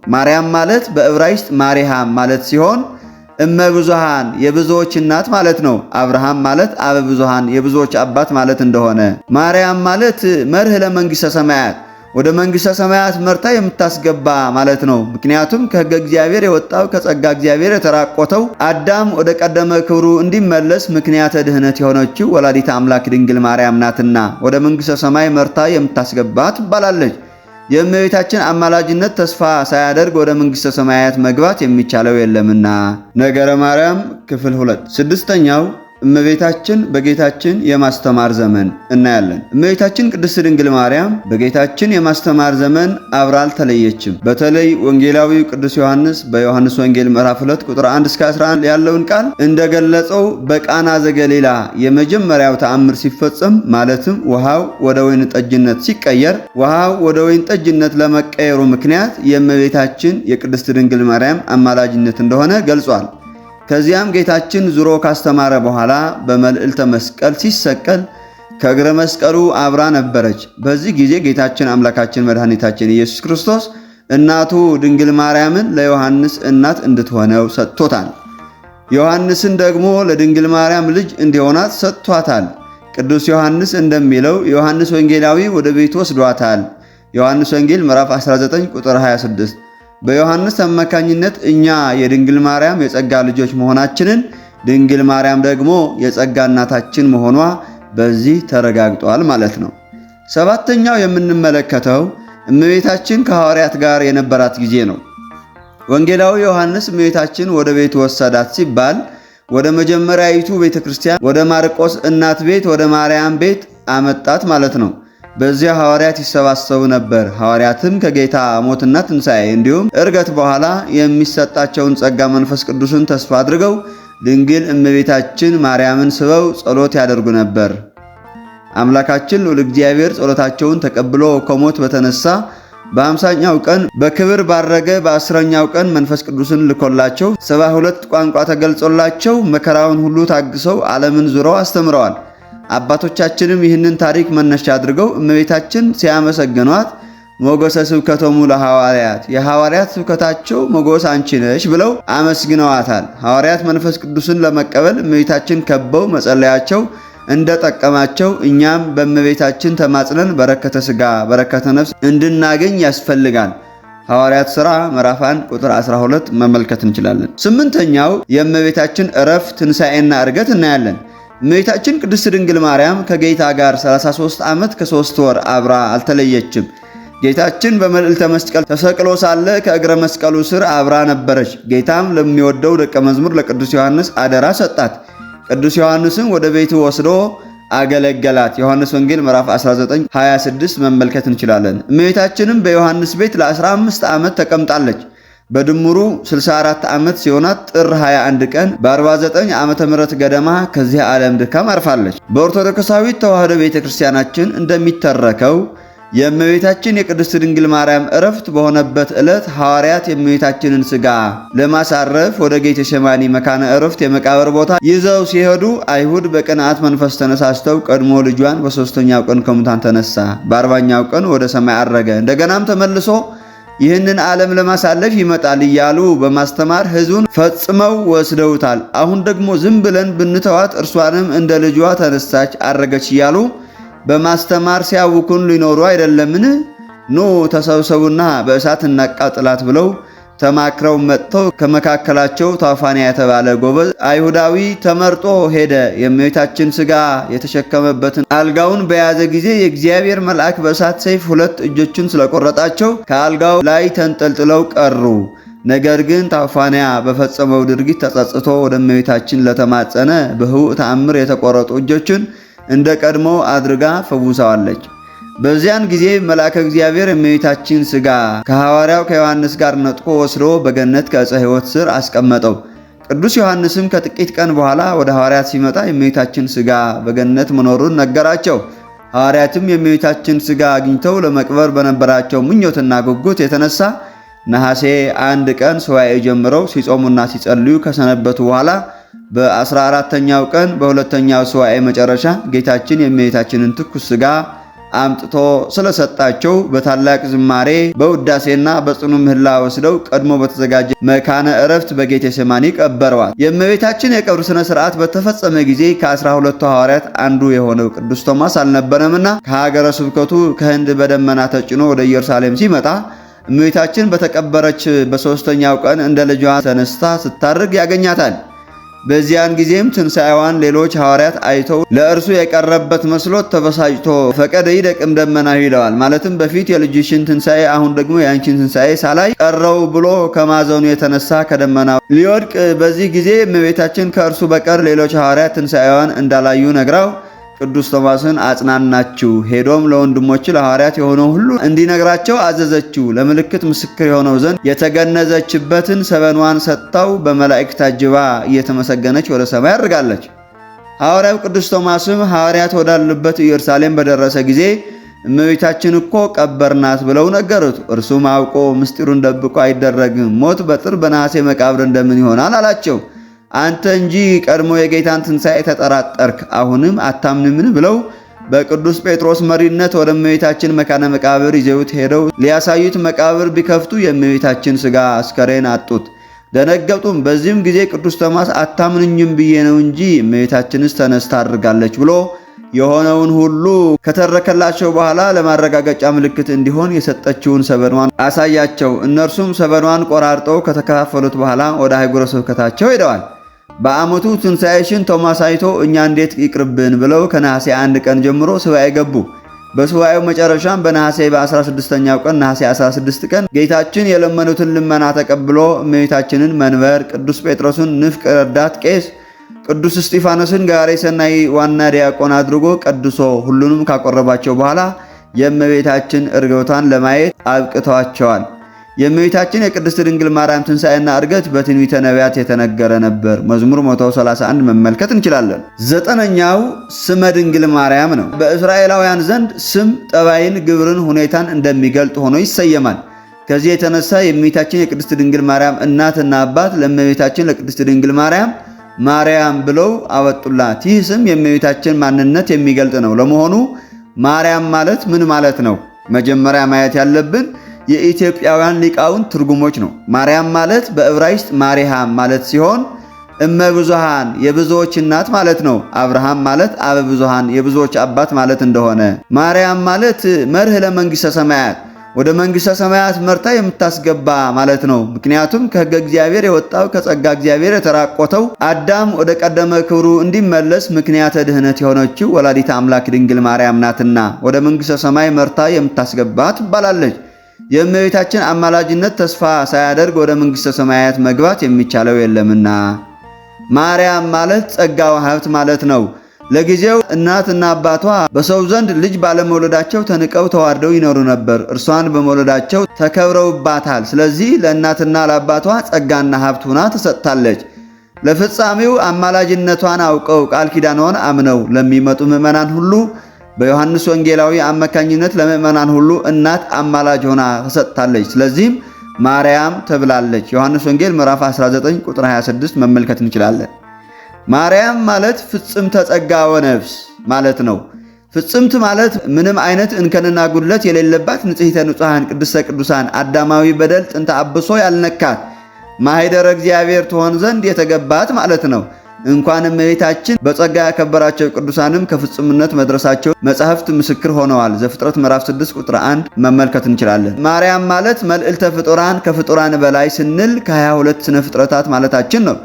ማርያም ማለት በዕብራይስጥ ማርያም ማለት ሲሆን እመ ብዙሃን የብዙዎች እናት ማለት ነው። አብርሃም ማለት አበ ብዙሃን የብዙዎች አባት ማለት እንደሆነ፣ ማርያም ማለት መርህ ለመንግሥተ ሰማያት ወደ መንግሥተ ሰማያት መርታ የምታስገባ ማለት ነው። ምክንያቱም ከሕገ እግዚአብሔር የወጣው ከጸጋ እግዚአብሔር የተራቆተው አዳም ወደ ቀደመ ክብሩ እንዲመለስ ምክንያተ ድህነት የሆነችው ወላዲተ አምላክ ድንግል ማርያም ናትና ወደ መንግሥተ ሰማይ መርታ የምታስገባ ትባላለች። የእመቤታችን አማላጅነት ተስፋ ሳያደርግ ወደ መንግሥተ ሰማያት መግባት የሚቻለው የለምና። ነገረ ማርያም ክፍል 2 ስድስተኛው እመቤታችን በጌታችን የማስተማር ዘመን እናያለን። እመቤታችን ቅድስት ድንግል ማርያም በጌታችን የማስተማር ዘመን አብራ አልተለየችም። በተለይ ወንጌላዊው ቅዱስ ዮሐንስ በዮሐንስ ወንጌል ምዕራፍ 2 ቁጥር 1 እስከ 11 ያለውን ቃል እንደገለጸው በቃና ዘገሊላ የመጀመሪያው ተአምር ሲፈጸም ማለትም ውሃው ወደ ወይን ጠጅነት ሲቀየር ውሃው ወደ ወይን ጠጅነት ለመቀየሩ ምክንያት የእመቤታችን የቅድስት ድንግል ማርያም አማላጅነት እንደሆነ ገልጿል። ከዚያም ጌታችን ዙሮ ካስተማረ በኋላ በመልዕልተ መስቀል ሲሰቀል ከእግረ መስቀሉ አብራ ነበረች። በዚህ ጊዜ ጌታችን አምላካችን መድኃኒታችን ኢየሱስ ክርስቶስ እናቱ ድንግል ማርያምን ለዮሐንስ እናት እንድትሆነው ሰጥቶታል። ዮሐንስን ደግሞ ለድንግል ማርያም ልጅ እንዲሆናት ሰጥቷታል። ቅዱስ ዮሐንስ እንደሚለው ዮሐንስ ወንጌላዊ ወደ ቤቱ ወስዷታል። ዮሐንስ ወንጌል ምዕራፍ 19 ቁጥር 26 በዮሐንስ አማካኝነት እኛ የድንግል ማርያም የጸጋ ልጆች መሆናችንን ድንግል ማርያም ደግሞ የጸጋ እናታችን መሆኗ በዚህ ተረጋግጧል ማለት ነው። ሰባተኛው የምንመለከተው እመቤታችን ከሐዋርያት ጋር የነበራት ጊዜ ነው። ወንጌላዊ ዮሐንስ እመቤታችን ወደ ቤቱ ወሰዳት ሲባል ወደ መጀመሪያይቱ ቤተክርስቲያን ወደ ማርቆስ እናት ቤት ወደ ማርያም ቤት አመጣት ማለት ነው። በዚያ ሐዋርያት ይሰባሰቡ ነበር። ሐዋርያትም ከጌታ ሞትና ትንሣኤ እንዲሁም ዕርገት በኋላ የሚሰጣቸውን ጸጋ መንፈስ ቅዱስን ተስፋ አድርገው ድንግል እመቤታችን ማርያምን ስበው ጸሎት ያደርጉ ነበር። አምላካችን ልዑል እግዚአብሔር ጸሎታቸውን ተቀብሎ ከሞት በተነሳ በ50ኛው ቀን በክብር ባረገ በ10ኛው ቀን መንፈስ ቅዱስን ልኮላቸው 72 ቋንቋ ተገልጾላቸው መከራውን ሁሉ ታግሰው ዓለምን ዙረው አስተምረዋል። አባቶቻችንም ይህንን ታሪክ መነሻ አድርገው እመቤታችን ሲያመሰግኗት ሞገሰ ስብከቶሙ ለሐዋርያት የሐዋርያት ስብከታቸው ሞገስ አንቺ ነሽ ብለው አመስግነዋታል። ሐዋርያት መንፈስ ቅዱስን ለመቀበል እመቤታችን ከበው መጸለያቸው እንደጠቀማቸው እኛም በእመቤታችን ተማጽነን በረከተ ሥጋ በረከተ ነፍስ እንድናገኝ ያስፈልጋል። ሐዋርያት ሥራ ምዕራፍ 1 ቁጥር 12 መመልከት እንችላለን። ስምንተኛው የእመቤታችን ዕረፍት ትንሣኤና ዕርገት እናያለን። እመቤታችን ቅድስት ድንግል ማርያም ከጌታ ጋር 33 ዓመት ከ3 ወር አብራ አልተለየችም። ጌታችን በመልዕልተ መስቀል ተሰቅሎ ሳለ ከእግረ መስቀሉ ስር አብራ ነበረች። ጌታም ለሚወደው ደቀ መዝሙር ለቅዱስ ዮሐንስ አደራ ሰጣት። ቅዱስ ዮሐንስም ወደ ቤቱ ወስዶ አገለገላት። ዮሐንስ ወንጌል ምዕራፍ 19:26 መመልከት እንችላለን። እመቤታችንም በዮሐንስ ቤት ለ15 ዓመት ተቀምጣለች። በድምሩ 64 ዓመት ሲሆናት ጥር 21 ቀን በ49 ዓመተ ምህረት ገደማ ከዚህ ዓለም ድካም አርፋለች። በኦርቶዶክሳዊት ተዋሕዶ ቤተክርስቲያናችን እንደሚተረከው የእመቤታችን የቅድስት ድንግል ማርያም ዕረፍት በሆነበት ዕለት ሐዋርያት የእመቤታችንን ሥጋ ለማሳረፍ ወደ ጌቴሴማኒ መካነ ዕረፍት የመቃብር ቦታ ይዘው ሲሄዱ አይሁድ በቅንዓት መንፈስ ተነሳስተው ቀድሞ ልጇን በ3ኛው ቀን ከሙታን ተነሳ፣ በ40ኛው ቀን ወደ ሰማይ አረገ፣ እንደገናም ተመልሶ ይህንን ዓለም ለማሳለፍ ይመጣል እያሉ በማስተማር ሕዝቡን ፈጽመው ወስደውታል። አሁን ደግሞ ዝም ብለን ብንተዋት እርሷንም እንደ ልጇ ተነሳች አረገች እያሉ በማስተማር ሲያውኩን ሊኖሩ አይደለምን? ኑ ተሰብሰቡና በእሳት እናቃጥላት ብለው ተማክረው መጥተው ከመካከላቸው ታፋንያ የተባለ ጎበዝ አይሁዳዊ ተመርጦ ሄደ። የእመቤታችን ሥጋ የተሸከመበትን አልጋውን በያዘ ጊዜ የእግዚአብሔር መልአክ በእሳት ሰይፍ 2 እጆችን ስለቆረጣቸው ከአልጋው ላይ ተንጠልጥለው ቀሩ። ነገር ግን ታፋንያ በፈጸመው ድርጊት ተጸጽቶ ወደ እመቤታችን ለተማጸነ በህቡዕ ተአምር የተቆረጡ እጆችን እንደ ቀድሞ አድርጋ ፈውሳዋለች። በዚያን ጊዜ መልአከ እግዚአብሔር የእመቤታችን ሥጋ ከሐዋርያው ከዮሐንስ ጋር ነጥቆ ወስዶ በገነት ከዕፀ ሕይወት ስር አስቀመጠው። ቅዱስ ዮሐንስም ከጥቂት ቀን በኋላ ወደ ሐዋርያት ሲመጣ የእመቤታችን ሥጋ በገነት መኖሩን ነገራቸው። ሐዋርያትም የእመቤታችን ሥጋ አግኝተው ለመቅበር በነበራቸው ምኞትና ጉጉት የተነሳ ነሐሴ 1 ቀን ሱባዔ ጀምረው ሲጾሙና ሲጸልዩ ከሰነበቱ በኋላ በ14ኛው ቀን በሁለተኛው ሱባዔ መጨረሻ ጌታችን የእመቤታችንን ትኩስ ሥጋ አምጥቶ ስለሰጣቸው በታላቅ ዝማሬ በውዳሴና በጽኑ ምህላ ወስደው ቀድሞ በተዘጋጀ መካነ ዕረፍት በጌቴሴማኒ ቀበረዋል። የእመቤታችን የቀብር ስነ ስርዓት በተፈጸመ ጊዜ ከ12ቱ ሐዋርያት አንዱ የሆነው ቅዱስ ቶማስ አልነበረምና ከሀገረ ስብከቱ ከህንድ በደመና ተጭኖ ወደ ኢየሩሳሌም ሲመጣ እመቤታችን በተቀበረች በሦስተኛው ቀን እንደ ልጇ ተነስታ ስታርግ ያገኛታል። በዚያን ጊዜም ትንሣኤዋን ሌሎች ሐዋርያት አይተው ለእርሱ የቀረበት መስሎት ተበሳጭቶ ፈቀደ ይደቅም ደመናሁ ይለዋል። ማለትም በፊት የልጅሽን ትንሣኤ አሁን ደግሞ የአንቺን ትንሣኤ ሳላይ ቀረው ብሎ ከማዘኑ የተነሳ ከደመናው ሊወድቅ፣ በዚህ ጊዜ እመቤታችን ከእርሱ በቀር ሌሎች ሐዋርያት ትንሣኤዋን እንዳላዩ ነግራው ቅዱስ ቶማስን አጽናናችው። ሄዶም ለወንድሞች ለሐዋርያት የሆነው ሁሉ እንዲነግራቸው አዘዘችው። ለምልክት ምስክር የሆነው ዘንድ የተገነዘችበትን ሰበኗን ሰጥታው በመላእክት ታጅባ እየተመሰገነች ወደ ሰማይ አድርጋለች። ሐዋርያው ቅዱስ ቶማስም ሐዋርያት ወዳሉበት ኢየሩሳሌም በደረሰ ጊዜ እመቤታችን እኮ ቀበርናት ብለው ነገሩት። እርሱም አውቆ ምስጢሩን ደብቆ አይደረግም፣ ሞት በጥር በነሐሴ መቃብር እንደምን ይሆናል አላቸው። አንተ እንጂ ቀድሞ የጌታን ትንሣኤ ተጠራጠርክ፣ አሁንም አታምንምን? ብለው በቅዱስ ጴጥሮስ መሪነት ወደ እመቤታችን መካነ መቃብር ይዘውት ሄደው ሊያሳዩት መቃብር ቢከፍቱ የእመቤታችን ሥጋ አስከሬን አጡት፣ ደነገጡም። በዚህም ጊዜ ቅዱስ ቶማስ አታምንኝም ብዬ ነው እንጂ እመቤታችንስ ተነስታ አድርጋለች ብሎ የሆነውን ሁሉ ከተረከላቸው በኋላ ለማረጋገጫ ምልክት እንዲሆን የሰጠችውን ሰበኗን አሳያቸው። እነርሱም ሰበኗን ቆራርጠው ከተከፋፈሉት በኋላ ወደ አህጉረ ስብከታቸው ሄደዋል። በዓመቱ ትንሣኤሽን ቶማስ አይቶ እኛ እንዴት ይቅርብን ብለው ከነሐሴ 1 ቀን ጀምሮ ሱባኤ ገቡ። በሱባኤው መጨረሻም በነሐሴ በ16ኛው ቀን ነሐሴ 16 ቀን ጌታችን የለመኑትን ልመና ተቀብሎ እመቤታችንን መንበር፣ ቅዱስ ጴጥሮስን ንፍቅ ረዳት ቄስ፣ ቅዱስ እስጢፋኖስን ጋሬ ሰናይ ዋና ዲያቆን አድርጎ ቀድሶ ሁሉንም ካቆረባቸው በኋላ የእመቤታችን እርገቷን ለማየት አብቅተዋቸዋል። የእመቤታችን የቅድስት ድንግል ማርያም ትንሣኤና እርገት በትንቢተ ነቢያት የተነገረ ነበር። መዝሙር 131 መመልከት እንችላለን። 9ኛው ስመ ድንግል ማርያም ነው። በእስራኤላውያን ዘንድ ስም ጠባይን፣ ግብርን፣ ሁኔታን እንደሚገልጥ ሆኖ ይሰየማል። ከዚህ የተነሳ የእመቤታችን የቅድስት ድንግል ማርያም እናትና አባት ለእመቤታችን ለቅድስት ድንግል ማርያም ማርያም ብለው አወጡላት። ይህ ስም የእመቤታችን ማንነት የሚገልጥ ነው። ለመሆኑ ማርያም ማለት ምን ማለት ነው? መጀመሪያ ማየት ያለብን የኢትዮጵያውያን ሊቃውንት ትርጉሞች ነው። ማርያም ማለት በዕብራይስጥ ማሪሃም ማለት ሲሆን እመ ብዙሃን የብዙዎች እናት ማለት ነው። አብርሃም ማለት አበ ብዙሃን የብዙዎች አባት ማለት እንደሆነ፣ ማርያም ማለት መርህ ለመንግሥተ ሰማያት ወደ መንግሥተ ሰማያት መርታ የምታስገባ ማለት ነው። ምክንያቱም ከሕገ እግዚአብሔር የወጣው ከጸጋ እግዚአብሔር የተራቆተው አዳም ወደ ቀደመ ክብሩ እንዲመለስ ምክንያተ ድህነት የሆነችው ወላዲተ አምላክ ድንግል ማርያም ናትና ወደ መንግሥተ ሰማይ መርታ የምታስገባ ትባላለች። የእመቤታችን አማላጅነት ተስፋ ሳያደርግ ወደ መንግሥተ ሰማያት መግባት የሚቻለው የለምና። ማርያም ማለት ጸጋው ሀብት ማለት ነው። ለጊዜው እናትና አባቷ በሰው ዘንድ ልጅ ባለመውለዳቸው ተንቀው ተዋርደው ይኖሩ ነበር። እርሷን በመውለዳቸው ተከብረውባታል። ስለዚህ ለእናትና ለአባቷ ጸጋና ሀብት ሆና ተሰጥታለች። ለፍጻሜው አማላጅነቷን አውቀው ቃል ኪዳኗን አምነው ለሚመጡ ምዕመናን ሁሉ በዮሐንስ ወንጌላዊ አማካኝነት ለምዕመናን ሁሉ እናት አማላጅ ሆና ተሰጥታለች። ስለዚህም ማርያም ተብላለች። ዮሐንስ ወንጌል ምዕራፍ 19 ቁጥር 26 መመልከት እንችላለን። ማርያም ማለት ፍጽምተ ጸጋ ወነፍስ ማለት ነው። ፍጽምት ማለት ምንም አይነት እንከንና ጉድለት የሌለባት ንጽሕተ ንጹሐን ቅድስተ ቅዱሳን አዳማዊ በደል ጥንተ አብሶ ያልነካት ማኅደረ እግዚአብሔር ትሆን ዘንድ የተገባት ማለት ነው። እንኳን እመቤታችን በጸጋ ያከበራቸው ቅዱሳንም ከፍጹምነት መድረሳቸው መጻሕፍት ምስክር ሆነዋል። ዘፍጥረት ምዕራፍ 6 ቁጥር 1 መመልከት እንችላለን። ማርያም ማለት መልዕልተ ፍጡራን ከፍጡራን በላይ ስንል ከ22 ስነ ፍጥረታት ማለታችን ነው።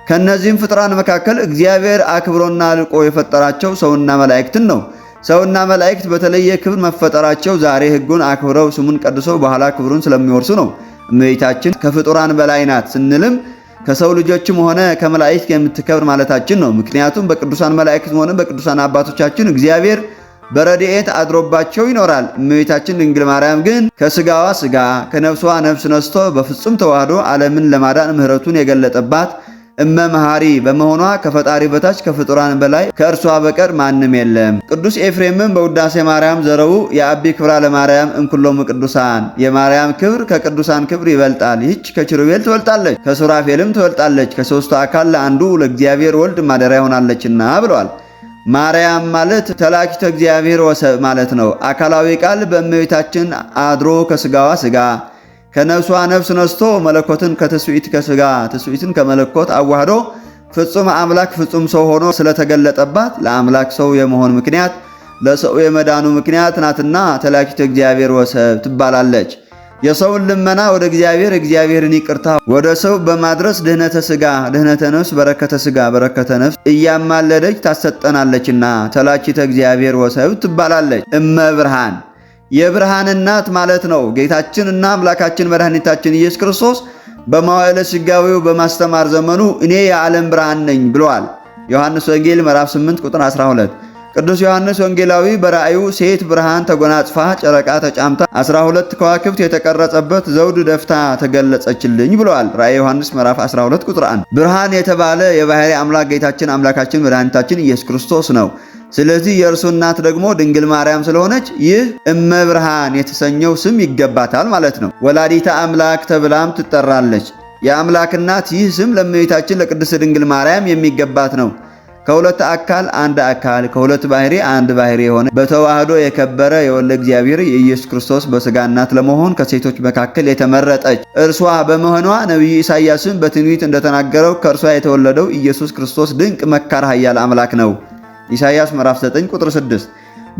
ከነዚህም ፍጡራን መካከል እግዚአብሔር አክብሮና ልቆ የፈጠራቸው ሰውና መላእክትን ነው። ሰውና መላእክት በተለየ ክብር መፈጠራቸው ዛሬ ሕጉን አክብረው ስሙን ቀድሰው በኋላ ክብሩን ስለሚወርሱ ነው። እመቤታችን ከፍጡራን በላይ ናት ስንልም ከሰው ልጆችም ሆነ ከመላእክት የምትከብር ማለታችን ነው። ምክንያቱም በቅዱሳን መላእክት ሆነ በቅዱሳን አባቶቻችን እግዚአብሔር በረድኤት አድሮባቸው ይኖራል። እመቤታችን ድንግል ማርያም ግን ከስጋዋ ስጋ ከነፍሷ ነፍስ ነስቶ በፍጹም ተዋህዶ ዓለምን ለማዳን ምሕረቱን የገለጠባት እመ መሐሪ በመሆኗ ከፈጣሪ በታች ከፍጡራን በላይ ከእርሷ በቀር ማንም የለም። ቅዱስ ኤፍሬምም በውዳሴ ማርያም ዘረቡ የአቢ ክብራ ለማርያም እምኩሎሙ ቅዱሳን፣ የማርያም ክብር ከቅዱሳን ክብር ይበልጣል። ይህች ከኪሩቤል ትበልጣለች፣ ከሱራፌልም ትበልጣለች፣ ከሦስቱ አካል ለአንዱ ለእግዚአብሔር ወልድ ማደሪያ ሆናለችና ብለዋል። ማርያም ማለት ተላኪተ እግዚአብሔር ወሰብ ማለት ነው። አካላዊ ቃል በእመቤታችን አድሮ ከስጋዋ ስጋ ከነፍሷ ነፍስ ነስቶ መለኮትን ከትስብእት ከስጋ ትስብእትን ከመለኮት አዋህዶ ፍጹም አምላክ ፍጹም ሰው ሆኖ ስለተገለጠባት ለአምላክ ሰው የመሆን ምክንያት ለሰው የመዳኑ ምክንያት ናትና ተላኪተ እግዚአብሔር ወሰብ ትባላለች። የሰውን ልመና ወደ እግዚአብሔር እግዚአብሔርን ይቅርታ ወደ ሰው በማድረስ ድህነተ ስጋ ድህነተ ነፍስ በረከተ ስጋ በረከተ ነፍስ እያማለደች ታሰጠናለችና ተላኪተ እግዚአብሔር ወሰብ ትባላለች። እመ ብርሃን የብርሃን እናት ማለት ነው። ጌታችንና አምላካችን መድኃኒታችን ኢየሱስ ክርስቶስ በመዋዕለ ሥጋዌው በማስተማር ዘመኑ እኔ የዓለም ብርሃን ነኝ ብለዋል። ዮሐንስ ወንጌል ምዕራፍ 8 ቁጥር 12። ቅዱስ ዮሐንስ ወንጌላዊ በራእዩ ሴት ብርሃን ተጎናጽፋ ጨረቃ ተጫምታ 12 ከዋክብት የተቀረጸበት ዘውድ ደፍታ ተገለጸችልኝ ብለዋል። ራእይ ዮሐንስ ምዕራፍ 12 ቁጥር 1። ብርሃን የተባለ የባሕርይ አምላክ ጌታችን አምላካችን መድኃኒታችን ኢየሱስ ክርስቶስ ነው። ስለዚህ የእርሱ እናት ደግሞ ድንግል ማርያም ስለሆነች ይህ እመ ብርሃን የተሰኘው ስም ይገባታል ማለት ነው። ወላዲተ አምላክ ተብላም ትጠራለች። የአምላክ እናት ይህ ስም ለእመቤታችን ለቅድስት ድንግል ማርያም የሚገባት ነው። ከሁለት አካል አንድ አካል ከሁለት ባሕርይ አንድ ባሕርይ የሆነ በተዋህዶ የከበረ የወልደ እግዚአብሔር የኢየሱስ ክርስቶስ በሥጋ እናት ለመሆን ከሴቶች መካከል የተመረጠች እርሷ በመሆኗ ነቢዩ ኢሳይያስም በትንቢት እንደተናገረው ከእርሷ የተወለደው ኢየሱስ ክርስቶስ ድንቅ መካር ኃያል አምላክ ነው። ኢሳይያስ ምዕራፍ 9 ቁጥር 6።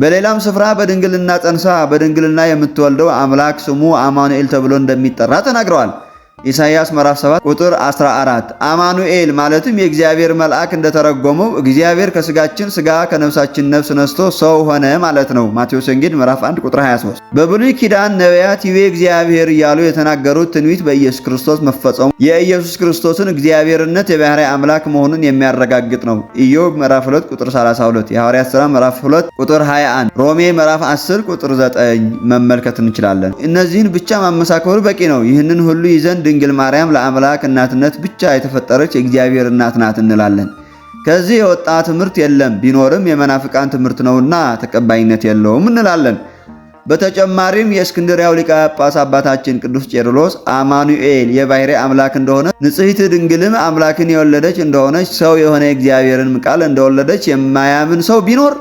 በሌላም ስፍራ በድንግልና ጸንሳ በድንግልና የምትወልደው አምላክ ስሙ አማኑኤል ተብሎ እንደሚጠራ ተናግረዋል። ኢሳይያስ ምዕራፍ 7 ቁጥር 14። አማኑኤል ማለትም የእግዚአብሔር መልአክ እንደተረጎመው እግዚአብሔር ከስጋችን ስጋ ከነፍሳችን ነፍስ ነስቶ ሰው ሆነ ማለት ነው። ማቴዎስ ወንጌል ምዕራፍ 1 ቁጥር 23። በብሉይ ኪዳን ነቢያት ይቤ እግዚአብሔር እያሉ የተናገሩት ትንቢት በኢየሱስ ክርስቶስ መፈጸሙ የኢየሱስ ክርስቶስን እግዚአብሔርነት የባሕርይ አምላክ መሆኑን የሚያረጋግጥ ነው። ኢዮብ ምዕራፍ 2 ቁጥር 32፣ የሐዋርያት ሥራ ምዕራፍ 2 ቁጥር 21፣ ሮሜ ምዕራፍ 10 ቁጥር 9 መመልከት እንችላለን። እነዚህን ብቻ ማመሳከሩ በቂ ነው። ይህንን ሁሉ ይዘን ድንግል ማርያም ለአምላክ እናትነት ብቻ የተፈጠረች የእግዚአብሔር እናት ናት እንላለን። ከዚህ የወጣ ትምህርት የለም፣ ቢኖርም የመናፍቃን ትምህርት ነውና ተቀባይነት የለውም እንላለን። በተጨማሪም የእስክንድርያው ሊቀ ጳጳስ አባታችን ቅዱስ ቄርሎስ አማኑኤል የባሕርይ አምላክ እንደሆነ ንጽሕት ድንግልም አምላክን የወለደች እንደሆነች ሰው የሆነ የእግዚአብሔርን ቃል እንደወለደች የማያምን ሰው ቢኖር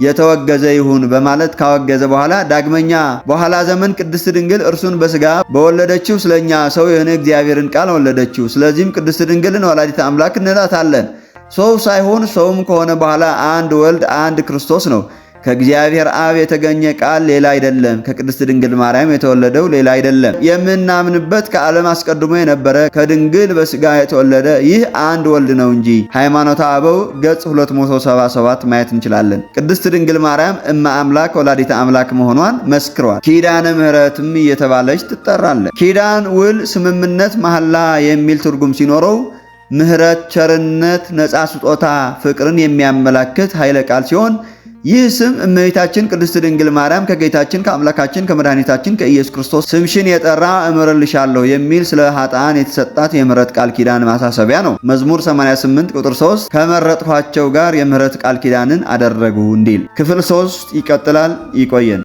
የተወገዘ ይሁን በማለት ካወገዘ በኋላ ዳግመኛ በኋላ ዘመን ቅድስት ድንግል እርሱን በሥጋ በወለደችው ስለኛ ሰው የሆነ እግዚአብሔርን ቃል ወለደችው። ስለዚህም ቅድስት ድንግልን ወላዲተ አምላክ እንላታለን። ሰው ሳይሆን ሰውም ከሆነ በኋላ አንድ ወልድ አንድ ክርስቶስ ነው። ከእግዚአብሔር አብ የተገኘ ቃል ሌላ አይደለም። ከቅድስት ድንግል ማርያም የተወለደው ሌላ አይደለም። የምናምንበት ከዓለም አስቀድሞ የነበረ ከድንግል በሥጋ የተወለደ ይህ አንድ ወልድ ነው እንጂ። ሃይማኖተ አበው ገጽ 277 ማየት እንችላለን። ቅድስት ድንግል ማርያም እመ አምላክ ወላዲተ አምላክ መሆኗን መስክሯል። ኪዳነ ምሕረትም እየተባለች ትጠራለች። ኪዳን፣ ውል፣ ስምምነት፣ መሐላ የሚል ትርጉም ሲኖረው ምሕረት፣ ቸርነት፣ ነፃ ስጦታ፣ ፍቅርን የሚያመላክት ኃይለ ቃል ሲሆን ይህ ስም እመቤታችን ቅድስት ድንግል ማርያም ከጌታችን ከአምላካችን ከመድኃኒታችን ከኢየሱስ ክርስቶስ ስምሽን የጠራ እምርልሻለሁ የሚል ስለ ኃጥአን የተሰጣት የምሕረት ቃል ኪዳን ማሳሰቢያ ነው። መዝሙር 88 ቁጥር 3 ከመረጥኋቸው ጋር የምሕረት ቃል ኪዳንን አደረጉ እንዲል። ክፍል 3 ይቀጥላል። ይቆየን።